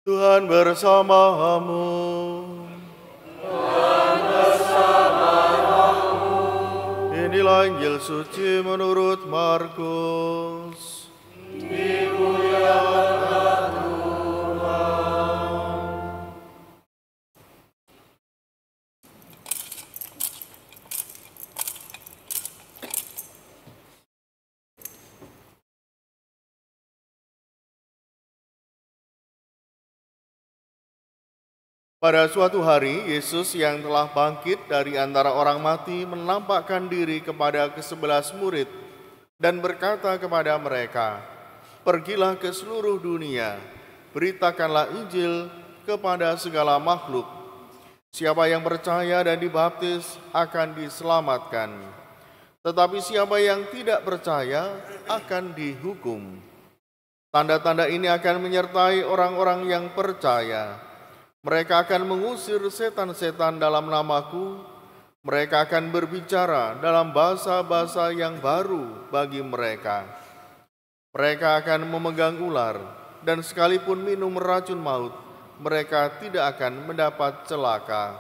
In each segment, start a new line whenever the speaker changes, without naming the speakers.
Tuhan bersamamu. Inilah Injil suci menurut Markus. Pada suatu hari, Yesus yang telah bangkit dari antara orang mati menampakkan diri kepada ke-11 murid dan berkata kepada mereka, "Pergilah ke seluruh dunia, beritakanlah Injil kepada segala makhluk. Siapa yang percaya dan dibaptis akan diselamatkan, tetapi siapa yang tidak percaya akan dihukum. Tanda-tanda ini akan menyertai orang-orang yang percaya. Mereka akan mengusir setan-setan dalam namaku. Mereka akan berbicara dalam bahasa-bahasa yang baru bagi mereka. Mereka akan memegang ular, dan sekalipun minum racun maut, mereka tidak akan mendapat celaka.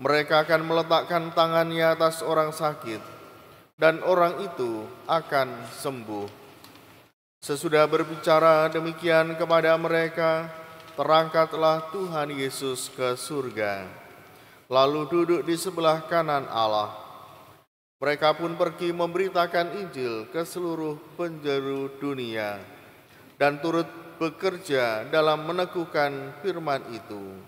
Mereka akan meletakkan tangannya atas orang sakit, dan orang itu akan sembuh." Sesudah berbicara demikian kepada mereka, terangkatlah Tuhan Yesus ke surga, lalu duduk di sebelah kanan Allah. Mereka pun pergi memberitakan Injil ke seluruh penjuru dunia dan turut bekerja dalam meneguhkan firman itu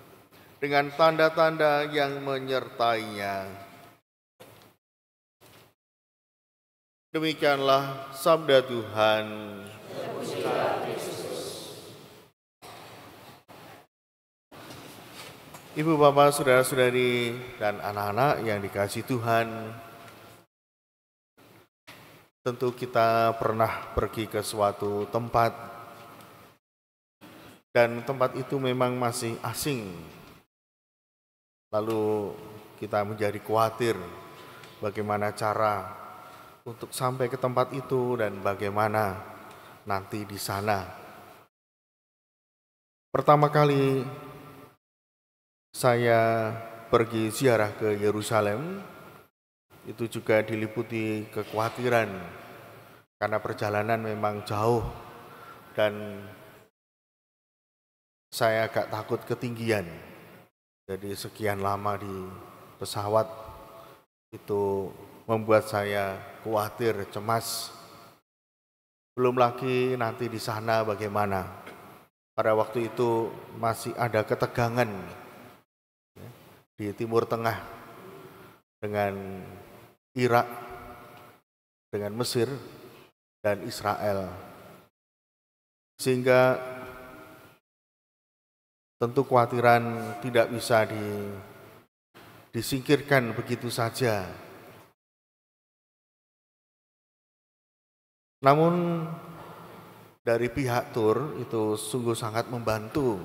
dengan tanda-tanda yang menyertainya. Demikianlah sabda Tuhan. Ibu, bapak, saudara-saudari, dan anak-anak yang dikasihi Tuhan, tentu kita pernah pergi ke suatu tempat, dan tempat itu memang masih asing. Lalu kita menjadi khawatir bagaimana cara untuk sampai ke tempat itu dan bagaimana nanti di sana. Pertama kali saya pergi ziarah ke Yerusalem, itu juga diliputi kekhawatiran karena perjalanan memang jauh dan saya agak takut ketinggian. Jadi sekian lama di pesawat itu membuat saya khawatir, cemas. Belum lagi nanti di sana bagaimana. Pada waktu itu masih ada ketegangan di Timur Tengah dengan Irak, dengan Mesir, dan Israel. Sehingga tentu kekhawatiran tidak bisa disingkirkan begitu saja. Namun dari pihak tur itu sungguh sangat membantu.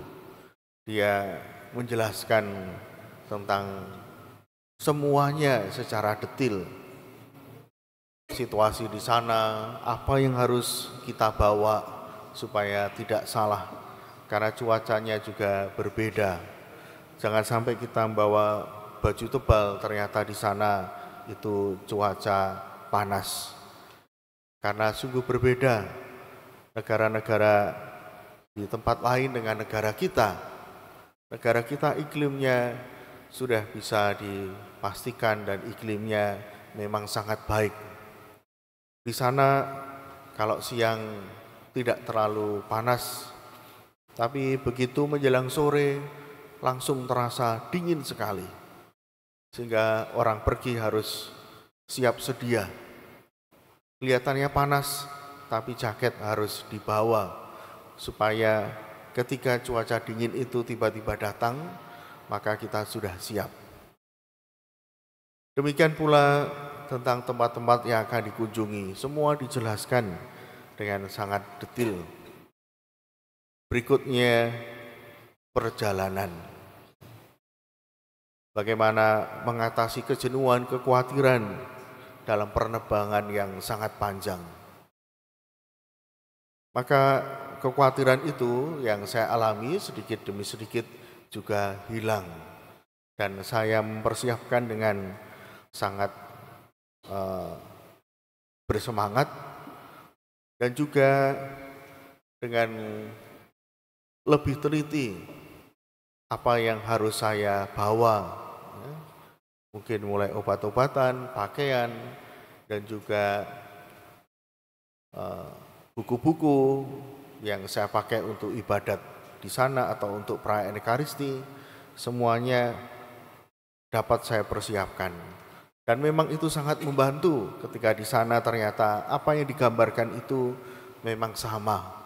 Dia menjelaskan tentang semuanya secara detail. Situasi di sana, apa yang harus kita bawa supaya tidak salah, karena cuacanya juga berbeda. Jangan sampai kita membawa baju tebal, ternyata di sana itu cuaca panas. Karena sungguh berbeda negara-negara di tempat lain dengan negara kita. Negara kita iklimnya sudah bisa dipastikan dan iklimnya memang sangat baik. Di sana kalau siang tidak terlalu panas, tapi begitu menjelang sore langsung terasa dingin sekali. Sehingga orang pergi harus siap sedia. Kelihatannya panas, tapi jaket harus dibawa supaya ketika cuaca dingin itu tiba-tiba datang, maka kita sudah siap. Demikian pula tentang tempat-tempat yang akan dikunjungi, semua dijelaskan dengan sangat detail. Berikutnya perjalanan. Bagaimana mengatasi kejenuhan, kekhawatiran dalam penerbangan yang sangat panjang. Maka kekhawatiran itu yang saya alami sedikit demi sedikit juga hilang. Dan saya mempersiapkan dengan sangat bersemangat dan juga dengan lebih teliti apa yang harus saya bawa, ya. Mungkin mulai obat-obatan, pakaian, dan juga buku-buku yang saya pakai untuk ibadat di sana atau untuk perayaan Ekaristi, semuanya dapat saya persiapkan. Dan memang itu sangat membantu ketika di sana ternyata apa yang digambarkan itu memang sama.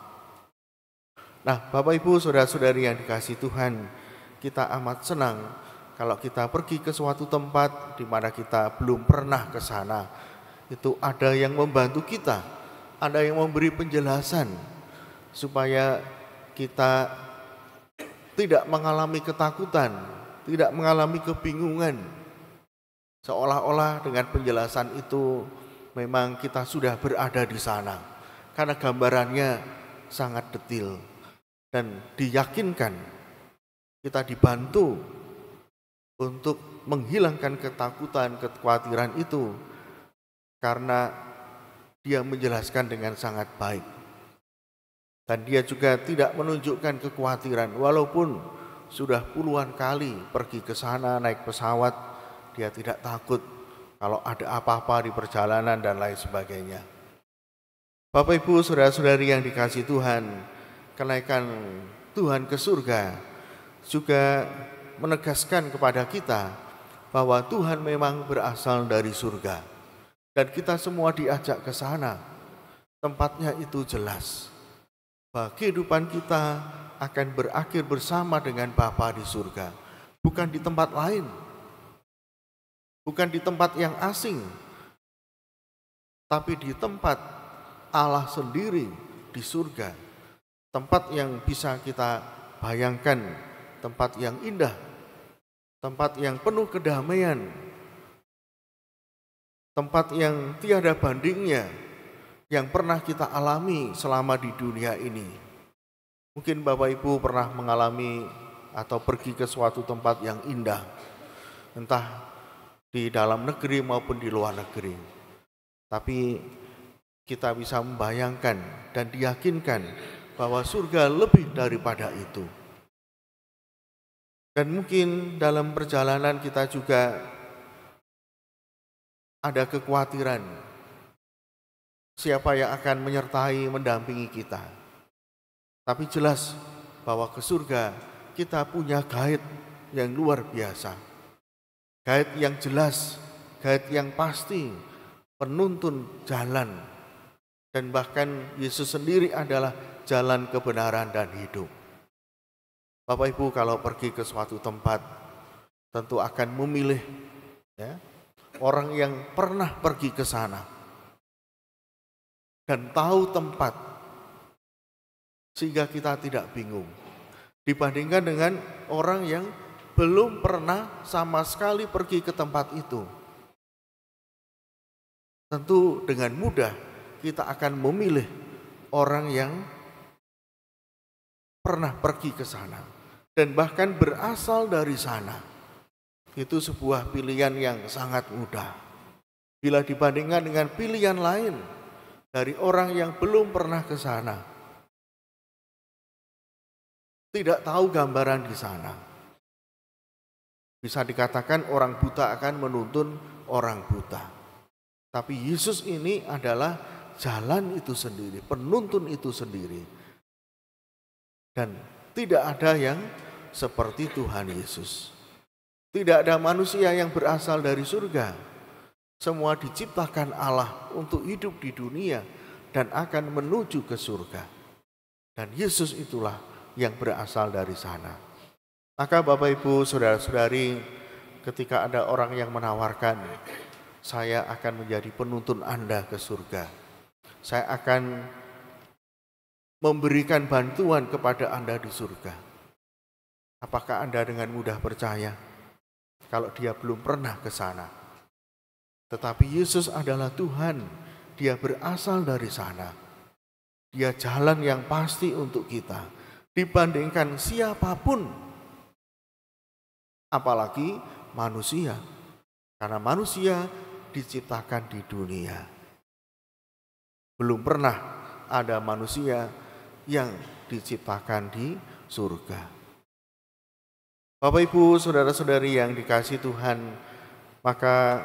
Nah, Bapak Ibu, saudara-saudari yang dikasihi Tuhan, kita amat senang kalau kita pergi ke suatu tempat di mana kita belum pernah ke sana. Itu ada yang membantu kita, ada yang memberi penjelasan supaya kita tidak mengalami ketakutan, tidak mengalami kebingungan. Seolah-olah dengan penjelasan itu memang kita sudah berada di sana. Karena gambarannya sangat detail dan diyakinkan kita dibantu untuk menghilangkan ketakutan, kekhawatiran itu karena dia menjelaskan dengan sangat baik. Dan dia juga tidak menunjukkan kekhawatiran walaupun sudah puluhan kali pergi ke sana naik pesawat, dia tidak takut kalau ada apa-apa di perjalanan dan lain sebagainya. Bapak Ibu, saudara-saudari yang dikasihi Tuhan, kenaikan Tuhan ke surga juga menegaskan kepada kita bahwa Tuhan memang berasal dari surga. Dan kita semua diajak ke sana. Tempatnya itu jelas. Bahwa kehidupan kita akan berakhir bersama dengan Bapa di surga. Bukan di tempat lain. Bukan di tempat yang asing. Tapi di tempat Allah sendiri di surga. Tempat yang bisa kita bayangkan, tempat yang indah, tempat yang penuh kedamaian, tempat yang tiada bandingnya yang pernah kita alami selama di dunia ini. Mungkin Bapak Ibu pernah mengalami atau pergi ke suatu tempat yang indah, entah di dalam negeri maupun di luar negeri. Tapi kita bisa membayangkan dan diyakinkan bahwa surga lebih daripada itu. Dan mungkin dalam perjalanan kita juga ada kekhawatiran siapa yang akan menyertai, mendampingi kita. Tapi jelas bahwa ke surga kita punya guide yang luar biasa. Guide yang jelas, guide yang pasti, penuntun jalan. Dan bahkan Yesus sendiri adalah jalan kebenaran dan hidup. Bapak Ibu kalau pergi ke suatu tempat tentu akan memilih orang yang pernah pergi ke sana dan tahu tempat sehingga kita tidak bingung. Dibandingkan dengan orang yang belum pernah sama sekali pergi ke tempat itu. Tentu dengan mudah kita akan memilih orang yang pernah pergi ke sana dan bahkan berasal dari sana. Itu sebuah pilihan yang sangat mudah. Bila dibandingkan dengan pilihan lain dari orang yang belum pernah ke sana, tidak tahu gambaran di sana. Bisa dikatakan orang buta akan menuntun orang buta. Tapi Yesus ini adalah jalan itu sendiri, penuntun itu sendiri. Dan tidak ada yang seperti Tuhan Yesus. Tidak ada manusia yang berasal dari surga. Semua diciptakan Allah untuk hidup di dunia dan akan menuju ke surga. Dan Yesus itulah yang berasal dari sana. Maka Bapak Ibu, saudara-saudari, ketika ada orang yang menawarkan, saya akan menjadi penuntun Anda ke surga. Saya akan memberikan bantuan kepada Anda di surga. Apakah Anda dengan mudah percaya kalau dia belum pernah ke sana? Tetapi Yesus adalah Tuhan, dia berasal dari sana. Dia jalan yang pasti untuk kita dibandingkan siapapun, apalagi manusia. Karena manusia diciptakan di dunia. Belum pernah ada manusia yang diciptakan di surga. Bapak Ibu, saudara-saudari yang dikasihi Tuhan, maka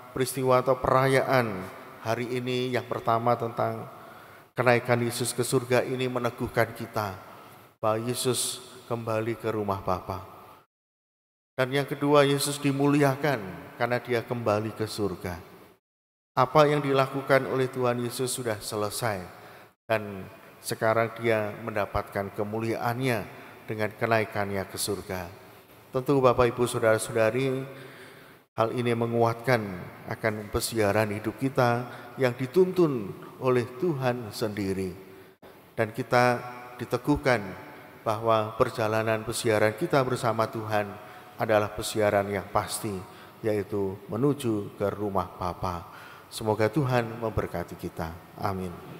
peristiwa atau perayaan hari ini yang pertama tentang kenaikan Yesus ke surga ini meneguhkan kita bahwa Yesus kembali ke rumah Bapa. Dan yang kedua, Yesus dimuliakan karena dia kembali ke surga. Apa yang dilakukan oleh Tuhan Yesus sudah selesai dan sekarang dia mendapatkan kemuliaannya dengan kenaikannya ke surga. Tentu Bapak Ibu saudara-saudari, hal ini menguatkan akan pesiaran hidup kita yang dituntun oleh Tuhan sendiri. Dan kita diteguhkan bahwa perjalanan pesiaran kita bersama Tuhan adalah pesiaran yang pasti, yaitu menuju ke rumah Bapa. Semoga Tuhan memberkati kita. Amin.